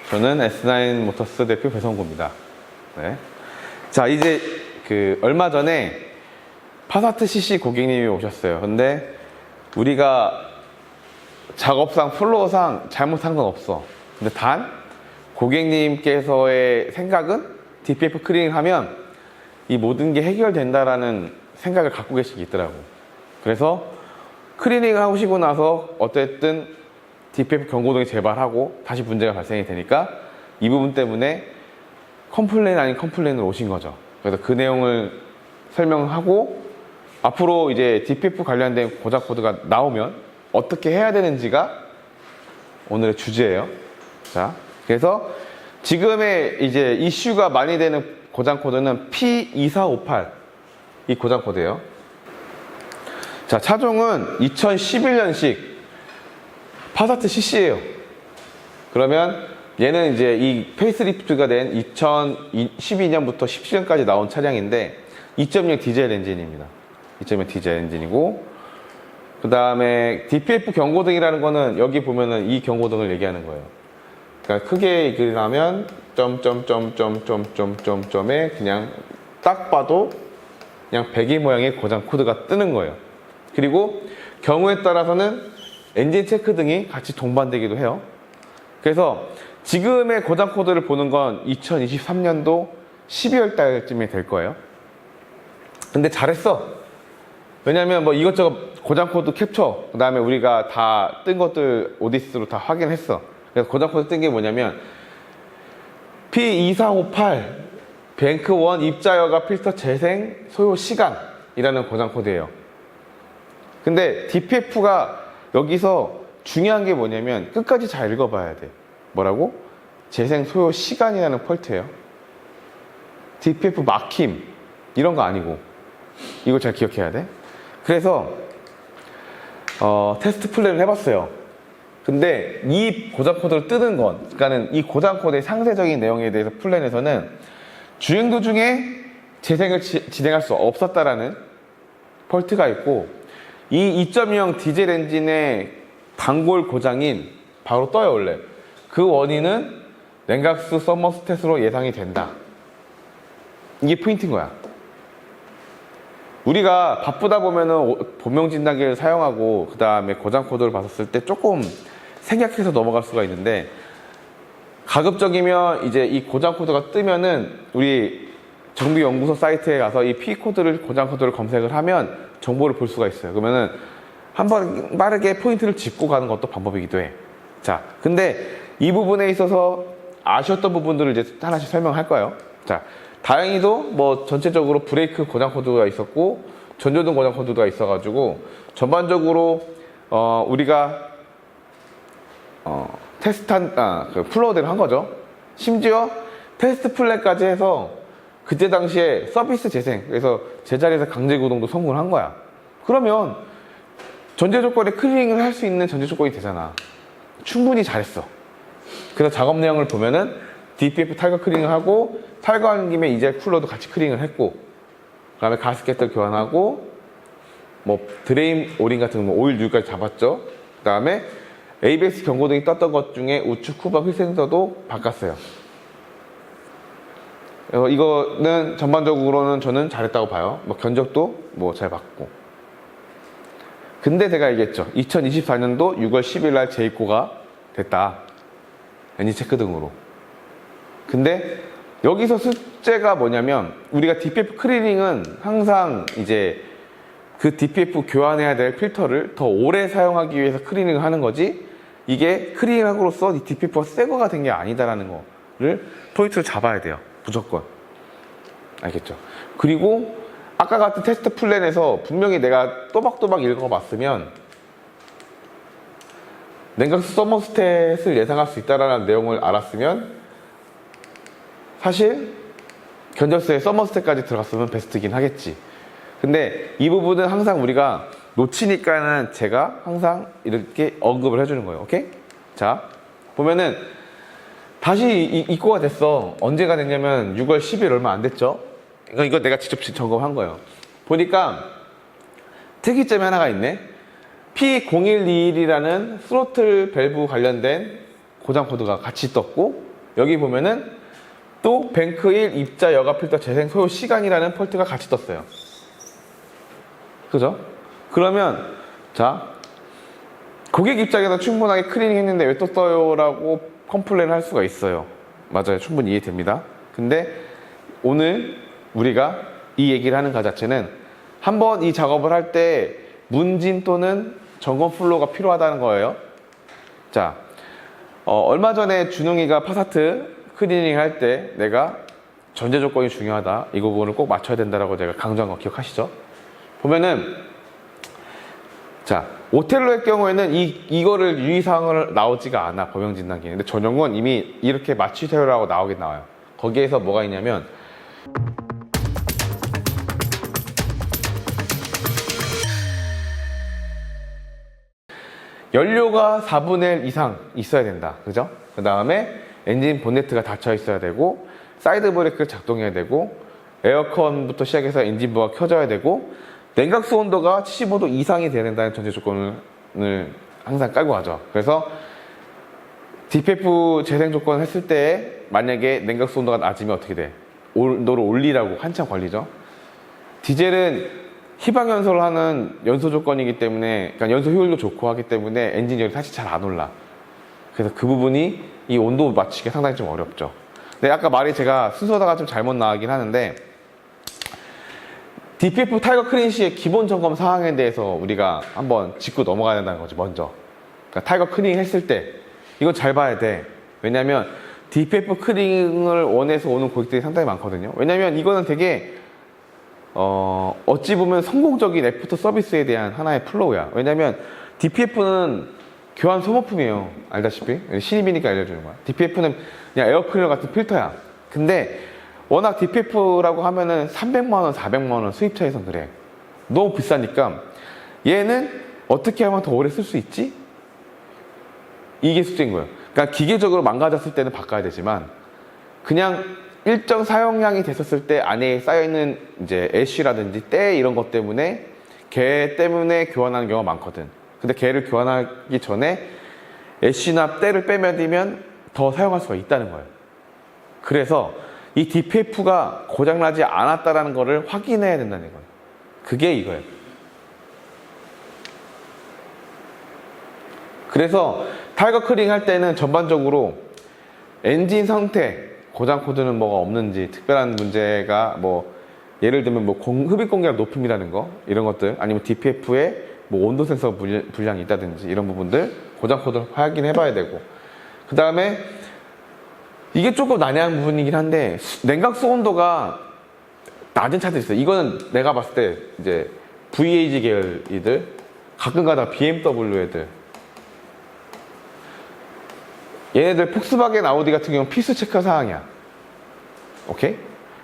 저는 S9 모터스 대표 배성구입니다. 네. 자, 이제 얼마 전에 파사트 CC 고객님이 오셨어요. 근데 우리가 작업상, 플로어상 잘못한 건 없어. 근데 단, 고객님께서의 생각은 DPF 클리닝 하면 이 모든 게 해결된다라는 생각을 갖고 계시기 있더라고. 그래서 클리닝을 하시고 나서 어쨌든 DPF 경고등이 재발하고 다시 문제가 발생이 되니까 이 부분 때문에 컴플레인 아닌 컴플레인으로 오신 거죠. 그래서 그 내용을 설명하고 앞으로 이제 DPF 관련된 고장 코드가 나오면 어떻게 해야 되는지가 오늘의 주제예요. 자, 그래서 지금의 이제 이슈가 많이 되는 고장 코드는 P2458 이 고장 코드예요. 자, 차종은 2011년식 파사트 CC예요. 그러면 얘는 이제 이 페이스리프트가 된 2012년부터 17년까지 나온 차량인데 2.0 디젤 엔진입니다. 2.0 디젤 엔진이고, 그 다음에 DPF 경고등이라는 거는 여기 보면은 이 경고등을 얘기하는 거예요. 그러니까 크게 얘기를 하면 점점점점점점점점에 그냥 딱 봐도 그냥 배기 모양의 고장 코드가 뜨는 거예요. 그리고 경우에 따라서는 엔진 체크 등이 같이 동반되기도 해요. 그래서 지금의 고장 코드를 보는 건 2023년도 12월 달쯤에 될 거예요. 근데 잘했어. 왜냐면 뭐 이것저것 고장 코드 캡처, 그 다음에 우리가 다 뜬 것들 오디스로 다 확인했어. 그래서 고장 코드 뜬 게 뭐냐면 P2458 뱅크1 입자여가 필터 재생 소요 시간이라는 고장 코드예요. 근데 DPF가 여기서 중요한 게 뭐냐면 끝까지 잘 읽어봐야 돼. 뭐라고? 재생 소요 시간이라는 폴트예요. DPF 막힘 이런 거 아니고, 이거 잘 기억해야 돼. 그래서 테스트 플랜을 해봤어요. 근데 이 고장 코드를 뜨는 건, 그러니까는 이 고장 코드의 상세적인 내용에 대해서 플랜에서는 주행 도중에 재생을 진행할 수 없었다라는 폴트가 있고, 이 2.0 디젤 엔진의 단골 고장인 바로 떠요. 원래 그 원인은 냉각수 서머스탯으로 예상이 된다. 이게 포인트인 거야. 우리가 바쁘다 보면은 본명 진단기를 사용하고 그 다음에 고장 코드를 봤을 때 조금 생략해서 넘어갈 수가 있는데, 가급적이면 이제 이 고장 코드가 뜨면은 우리 정비연구소 사이트에 가서 이 P 코드를, 고장 코드를 검색을 하면 정보를 볼 수가 있어요. 그러면은 한번 빠르게 포인트를 짚고 가는 것도 방법이기도 해. 자, 근데 이 부분에 있어서 아쉬웠던 부분들을 이제 하나씩 설명할 거예요. 자, 다행히도 뭐 전체적으로 브레이크 고장 코드가 있었고 전조등 고장 코드가 있어가지고 전반적으로 우리가 테스트한 그 플로어대로 한 거죠. 심지어 테스트 플랜까지 해서 그때 당시에 서비스 재생, 그래서 제자리에서 강제 구동도 성공을 한 거야. 그러면 전제 조건에 클리닝을 할 수 있는 전제 조건이 되잖아. 충분히 잘했어. 그래서 작업 내용을 보면은 DPF 탈거 클리닝을 하고, 탈거하는 김에 이제 쿨러도 같이 클리닝을 했고, 그 다음에 가스켓들 교환하고, 뭐 드레인 오링 같은 거 오일 류까지 잡았죠. 그 다음에 ABS 경고등이 떴던 것 중에 우측 후방 휠센서도 바꿨어요. 이거는 전반적으로는 저는 잘했다고 봐요. 뭐 견적도 뭐 잘 받고. 근데 제가 얘기했죠. 2024년도 6월 10일 날 재입고가 됐다. 엔진 체크 등으로. 근데 여기서 숙제가 뭐냐면, 우리가 DPF 클리닝은 항상 이제 그 DPF 교환해야 될 필터를 더 오래 사용하기 위해서 클리닝을 하는 거지, 이게 클리닝함으로써 이 DPF가 새 거가 된 게 아니다라는 거를 포인트를 잡아야 돼요. 무조건. 알겠죠? 그리고 아까 같은 테스트 플랜에서 분명히 내가 또박또박 읽어봤으면 냉각수 서머스탯을 예상할 수 있다는 내용을 알았으면 사실 견적서에 서머스탯까지 들어갔으면 베스트긴 하겠지. 근데 이 부분은 항상 우리가 놓치니까는 제가 항상 이렇게 언급을 해주는 거예요. 오케이? 자, 보면은 다시 입고가 됐어. 언제가 됐냐면 6월 10일 얼마 안 됐죠? 이거 내가 직접 점검한 거예요. 보니까 특이점이 하나가 있네. P0121이라는 스로틀 밸브 관련된 고장 코드가 같이 떴고, 여기 보면은 또 뱅크 1 입자 여가 필터 재생 소요 시간이라는 폴트가 같이 떴어요. 그죠? 그러면 자, 고객 입장에서 충분하게 클리닝 했는데 왜 또 떠요? 라고 컴플레인을 할 수가 있어요. 맞아요. 충분히 이해됩니다. 근데 오늘 우리가 이 얘기를 하는 가 자체는 한번 이 작업을 할 때 문진 또는 점검 플로우가 필요하다는 거예요. 자, 얼마 전에 준웅이가 파사트 클리닝 할 때 내가 전제 조건이 중요하다, 이 부분을 꼭 맞춰야 된다라고 제가 강조한 거 기억하시죠? 보면은 자, 오텔로의 경우에는 이거를 유의사항을 나오지가 않아, 범용진단기에. 근데 전용은 이미 이렇게 맞추세요라고 나오긴 나와요. 거기에서 뭐가 있냐면 연료가 4분의 1 이상 있어야 된다. 그죠? 그 다음에 엔진 본네트가 닫혀 있어야 되고, 사이드 브레이크를 작동해야 되고, 에어컨부터 시작해서 엔진부가 켜져야 되고, 냉각수 온도가 75도 이상이 돼야 된다는 전제 조건을 항상 깔고 가죠. 그래서 DPF 재생 조건을 했을 때 만약에 냉각수 온도가 낮으면 어떻게 돼? 온도를 올리라고 한참 걸리죠. 디젤은 희방 연소를 하는 연소 조건이기 때문에, 그러니까 연소 효율도 좋고 하기 때문에 엔진열이 사실 잘 안 올라. 그래서 그 부분이 이 온도 맞추기가 상당히 좀 어렵죠. 근데 아까 말이 제가 순서가 좀 잘못 나가긴 하는데, DPF 타이거 클린 시의 기본 점검 사항에 대해서 우리가 한번 짚고 넘어가야 된다는 거죠, 먼저. 그러니까 타이거 클리닝 했을 때 이건 잘 봐야 돼. 왜냐면 DPF 클리닝을 원해서 오는 고객들이 상당히 많거든요. 왜냐면 이거는 되게 어찌 보면 성공적인 애프터 서비스에 대한 하나의 플로우야. 왜냐면 DPF는 교환 소모품이에요. 알다시피. 신입이니까 알려주는 거야. DPF는 그냥 에어클리너 같은 필터야. 근데 워낙 DPF라고 하면은 300만원, 400만원 수입차에선 그래. 너무 비싸니까 얘는 어떻게 하면 더 오래 쓸 수 있지? 이게 숙제인 거예요. 그러니까 기계적으로 망가졌을 때는 바꿔야 되지만, 그냥 일정 사용량이 됐었을 때 안에 쌓여있는 이제 애쉬라든지 때 이런 것 때문에 걔 때문에 교환하는 경우가 많거든. 근데 걔를 교환하기 전에 애쉬나 때를 빼면 더 사용할 수가 있다는 거예요. 그래서 이 DPF가 고장나지 않았다는 거를 확인해야 된다는 거예요. 그게 이거예요. 그래서 타이거 클리닝 할 때는 전반적으로 엔진 상태, 고장 코드는 뭐가 없는지, 특별한 문제가 뭐 예를 들면 뭐 흡입 공기압 높음이라는 거, 이런 것들, 아니면 DPF에 뭐 온도 센서 불량이 있다든지 이런 부분들 고장 코드를 확인해 봐야 되고, 그 다음에 이게 조금 난해한 부분이긴 한데, 냉각수 온도가 낮은 차들이 있어요. 이거는 내가 봤을 때 이제 VAG 계열이들, 가끔 가다가 BMW 애들, 얘네들 폭스바겐 아우디 같은 경우는 필수 체크 사항이야. 오케이?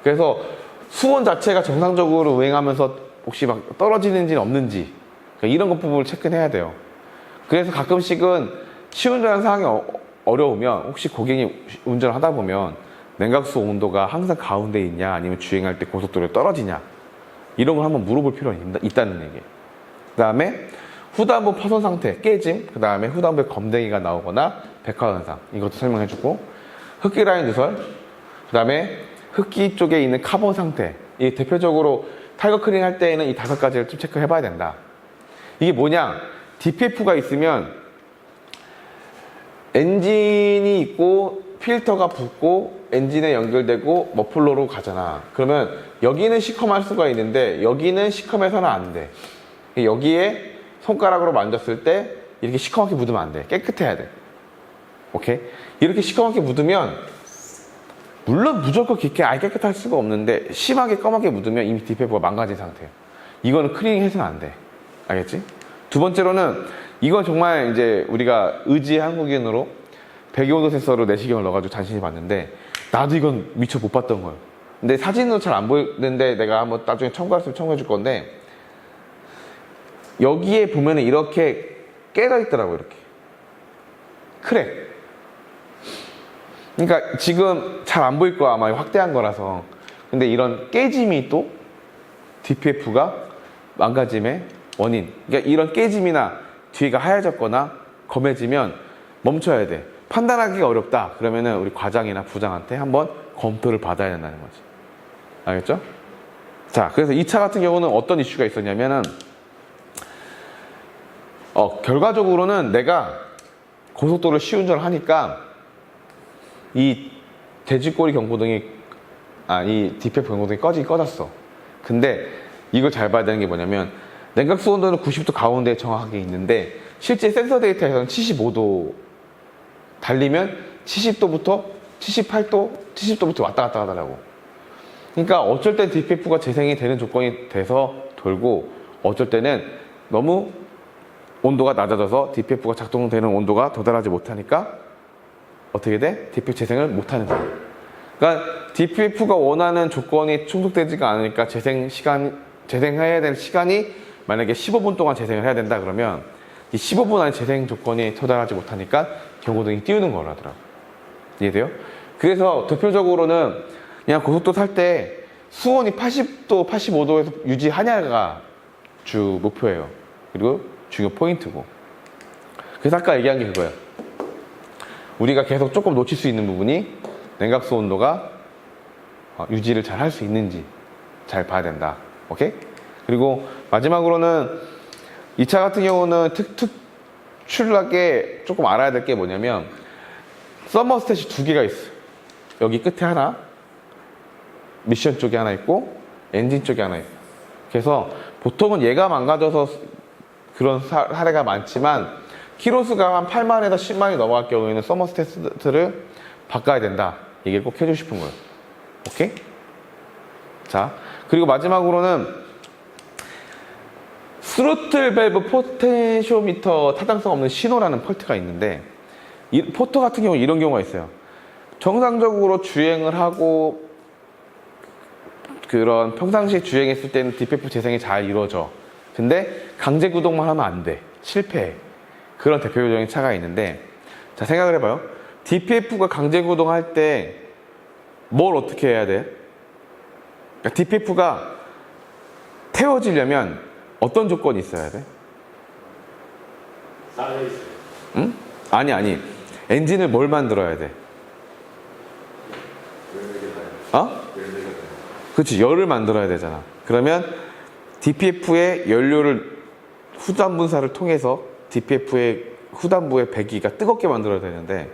그래서 수온 자체가 정상적으로 운행하면서 혹시 막 떨어지는지는 없는지, 그러니까 이런 것 부분을 체크해야 돼요. 그래서 가끔씩은 시운전하는 상황이 어려우면, 혹시 고객이 운전을 하다 보면 냉각수 온도가 항상 가운데 있냐, 아니면 주행할 때 고속도로에 떨어지냐, 이런 걸 한번 물어볼 필요가 있다는 얘기예요. 그 다음에 후단부 파손 상태, 깨짐, 그 다음에 후단부에 검댕이가 나오거나 백화 현상, 이것도 설명해주고, 흡기 라인 누설, 그 다음에 흡기 쪽에 있는 카본 상태, 이 대표적으로 타이거 클리닝 할 때에는 이 5가지를 좀 체크해 봐야 된다. 이게 뭐냐, DPF가 있으면 엔진이 있고 필터가 붙고 엔진에 연결되고 머플러로 가잖아. 그러면 여기는 시컴할 수가 있는데 여기는 시컴해서는 안 돼. 여기에 손가락으로 만졌을 때 이렇게 시커멓게 묻으면 안 돼. 깨끗해야 돼. 오케이? 이렇게 시커멓게 묻으면, 물론 무조건 깊게 아예 깨끗할 수가 없는데 심하게 검하게 묻으면 이미 DPF가 망가진 상태예요. 이거는 클리닝 해서는 안 돼. 알겠지? 두 번째로는, 이건 정말 이제 우리가 의지의 한국인으로 배기온도 센서로 내시경을 넣어가지고 잔신히 봤는데, 나도 이건 미처 못 봤던 거예요. 근데 사진으로 잘 안 보이는데 내가 한번 나중에 첨가했으면 첨가해 줄 건데, 여기에 보면은 이렇게 깨져 있더라고요. 이렇게 크랙. 그러니까 지금 잘 안 보일 거야, 아마 확대한 거라서. 근데 이런 깨짐이 또 DPF가 망가짐의 원인. 그러니까 이런 깨짐이나 뒤가 하얘졌거나 검해지면 멈춰야 돼. 판단하기가 어렵다. 그러면은 우리 과장이나 부장한테 한번 검토를 받아야 된다는 거지. 알겠죠? 자, 그래서 2차 같은 경우는 어떤 이슈가 있었냐면은, 결과적으로는 내가 고속도로 시운전을 하니까 이 돼지꼬리 경고등이, 이 DPF 경고등이 꺼졌어. 근데 이걸 잘 봐야 되는 게 뭐냐면, 냉각수 온도는 90도 가운데에 정확하게 있는데, 실제 센서 데이터에서는 75도 달리면 70도부터 78도, 70도부터 왔다 갔다 하더라고. 그러니까 어쩔 땐 DPF가 재생이 되는 조건이 돼서 돌고, 어쩔 때는 너무 온도가 낮아져서 DPF가 작동되는 온도가 도달하지 못하니까 어떻게 돼? DPF 재생을 못하는 거야. 그러니까 DPF가 원하는 조건이 충족되지가 않으니까 재생해야 될 시간이 만약에 15분 동안 재생을 해야 된다 그러면 이 15분 안에 재생 조건이 도달하지 못하니까 경고등이 띄우는 거라더라고. 이해돼요? 그래서 대표적으로는 그냥 고속도로 탈 때 수온이 80도, 85도에서 유지하냐가 주 목표예요. 그리고 중요 포인트고. 그래서 아까 얘기한 게 그거예요. 우리가 계속 조금 놓칠 수 있는 부분이 냉각수 온도가 유지를 잘 할 수 있는지 잘 봐야 된다. 오케이? 그리고 마지막으로는 2차 같은 경우는 특출나게 조금 알아야 될 게 뭐냐면 서머스탯이 두 개가 있어요. 여기 끝에 하나, 미션 쪽에 하나 있고 엔진 쪽에 하나 있어요. 그래서 보통은 얘가 망가져서 그런 사례가 많지만 키로수가 한 8만에서 10만이 넘어갈 경우에는 서머스탯을 바꿔야 된다. 얘기를 꼭 해주고 싶은 거예요. 오케이? 자, 그리고 마지막으로는 스로틀 밸브 포텐시오미터 타당성 없는 신호라는 폴트가 있는데, 이 포트 같은 경우 이런 경우가 있어요. 정상적으로 주행을 하고 그런 평상시에 주행했을 때는 DPF 재생이 잘 이루어져. 근데 강제 구동만 하면 안 돼. 실패해. 그런 대표적인 차가 있는데, 자, 생각을 해봐요. DPF가 강제 구동할 때 뭘 어떻게 해야 돼? 그러니까 DPF가 태워지려면 어떤 조건이 있어야 돼? 쌓여있어요. 응? 아니. 엔진을 뭘 만들어야 돼? 그렇지, 열을 만들어야 되잖아. 그러면 DPF의 연료를 후단 분사를 통해서 DPF의 후단부의 배기가 뜨겁게 만들어야 되는데,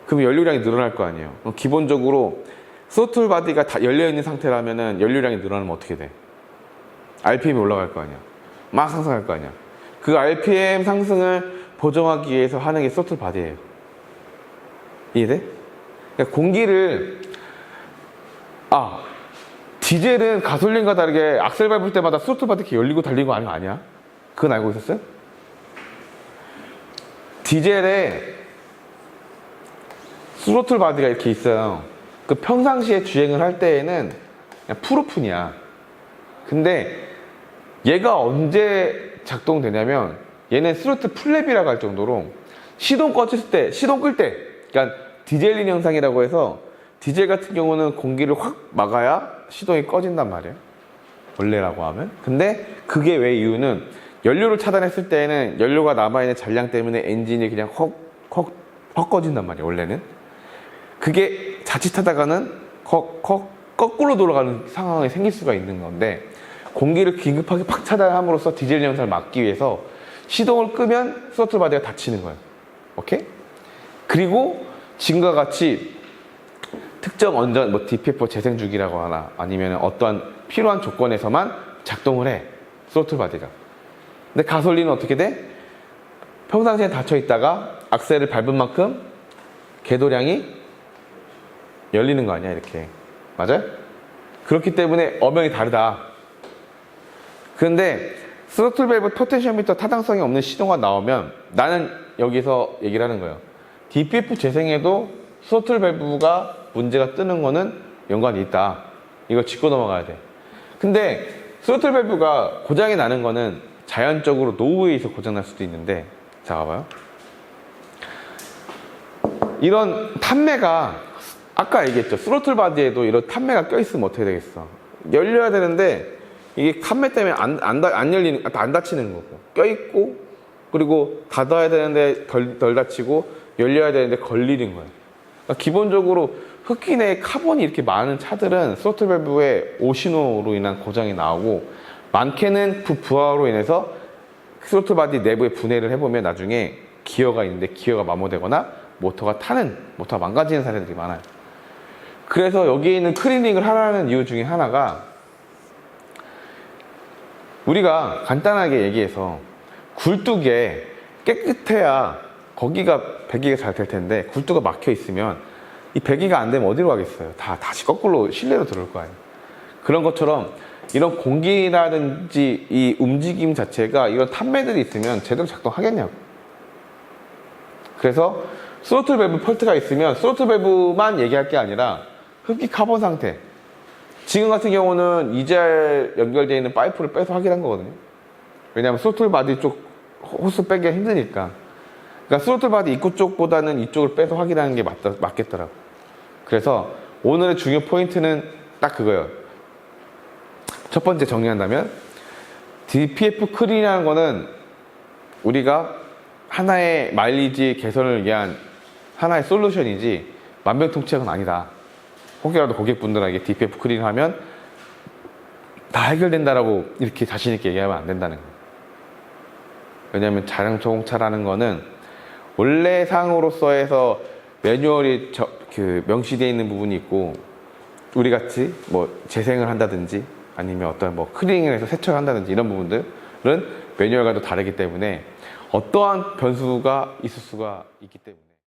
그럼 연료량이 늘어날 거 아니에요. 그럼 기본적으로 스로틀 바디가 다 열려있는 상태라면 연료량이 늘어나면 어떻게 돼? RPM이 올라갈 거 아니야. 막 상승할 거 아니야. 그 RPM 상승을 보정하기 위해서 하는 게 스로틀 바디예요. 이해돼? 그러니까 공기를, 디젤은 가솔린과 다르게 악셀 밟을 때마다 스로틀 바디 이렇게 열리고 달리고 하는 거 아니야? 그건 알고 있었어요? 디젤에 스로틀 바디가 이렇게 있어요. 그 평상시에 주행을 할 때에는 그냥 풀오픈이야. 근데 얘가 언제 작동되냐면, 얘는 스로틀 플랩이라고 할 정도로 시동 꺼질 때, 시동 끌 때, 그러니까 디젤린 현상이라고 해서 디젤 같은 경우는 공기를 확 막아야 시동이 꺼진단 말이에요. 원래라고 하면. 근데 그게 왜 이유는 연료를 차단했을 때에는 연료가 남아있는 잔량 때문에 엔진이 그냥 헉 꺼진단 말이에요. 원래는. 그게 자칫하다가는 거꾸로 돌아가는 상황이 생길 수가 있는 건데, 공기를 긴급하게 팍 차단함으로써 디젤 현상을 막기 위해서 시동을 끄면 스로틀 바디가 닫히는 거예요. 오케이? 그리고 지금과 같이 특정 언전, DPF 재생 주기라고 하나, 아니면 어떠한 필요한 조건에서만 작동을 해, 스로틀 바디가. 근데 가솔린은 어떻게 돼? 평상시에 닫혀 있다가 악셀을 밟은 만큼 궤도량이 열리는 거 아니야, 이렇게. 맞아요? 그렇기 때문에 엄연히 다르다. 그런데 스로틀 밸브 포텐시오미터 타당성이 없는 시동가 나오면 나는 여기서 얘기를 하는 거예요. DPF 재생에도 스로틀 밸브가 문제가 뜨는 거는 연관이 있다. 이거 짚고 넘어가야 돼. 근데 스로틀 밸브가 고장이 나는 거는 자연적으로 노후에 의해서 고장 날 수도 있는데, 자, 봐봐요. 이런 탄매가, 아까 얘기했죠. 스로틀 바디에도 이런 탄매가 껴있으면 어떻게 되겠어? 열려야 되는데 이게 탄매 때문에 안 열리는, 안 닫히는 거고, 껴있고, 그리고 닫아야 되는데 덜 닫히고, 열려야 되는데 걸리는 거예요. 그러니까 기본적으로 흡기 내에 카본이 이렇게 많은 차들은 스로틀 밸브에 오신호로 인한 고장이 나오고, 많게는 부하로 인해서 스로틀 바디 내부에 분해를 해보면 나중에 기어가 있는데 기어가 마모되거나 모터가 망가지는 사례들이 많아요. 그래서 여기에 있는 클리닝을 하라는 이유 중에 하나가, 우리가 간단하게 얘기해서 굴뚝에 깨끗해야 거기가 배기가 잘 될 텐데, 굴뚝가 막혀 있으면 이 배기가 안 되면 어디로 가겠어요? 다시 거꾸로 실내로 들어올 거 아니에요. 그런 것처럼 이런 공기라든지 이 움직임 자체가 이런 탑매들이 있으면 제대로 작동하겠냐고. 그래서 스로틀 밸브 펄트가 있으면 스로틀 밸브만 얘기할 게 아니라 흡기 카본 상태, 지금 같은 경우는 EGR 연결되어 있는 파이프를 빼서 확인한 거거든요. 왜냐하면 스로틀 바디 쪽 호스 빼기가 힘드니까. 그러니까 스로틀 바디 입구 쪽보다는 이쪽을 빼서 확인하는 게 맞겠더라고. 그래서 오늘의 중요 포인트는 딱 그거예요. 첫 번째 정리한다면, DPF 클린이라는 거는 우리가 하나의 마일리지 개선을 위한 하나의 솔루션이지 만병통치약은 아니다. 혹여라도 고객분들에게 DPF 클린 하면 다 해결된다라고 이렇게 자신있게 얘기하면 안 된다는 거예요. 왜냐하면 자동차라는 거는 원래 상으로서 해서 매뉴얼이 명시되어 있는 부분이 있고, 우리 같이 뭐 재생을 한다든지 아니면 어떤 뭐 클리닝을 해서 세척을 한다든지 이런 부분들은 매뉴얼과도 다르기 때문에 어떠한 변수가 있을 수가 있기 때문에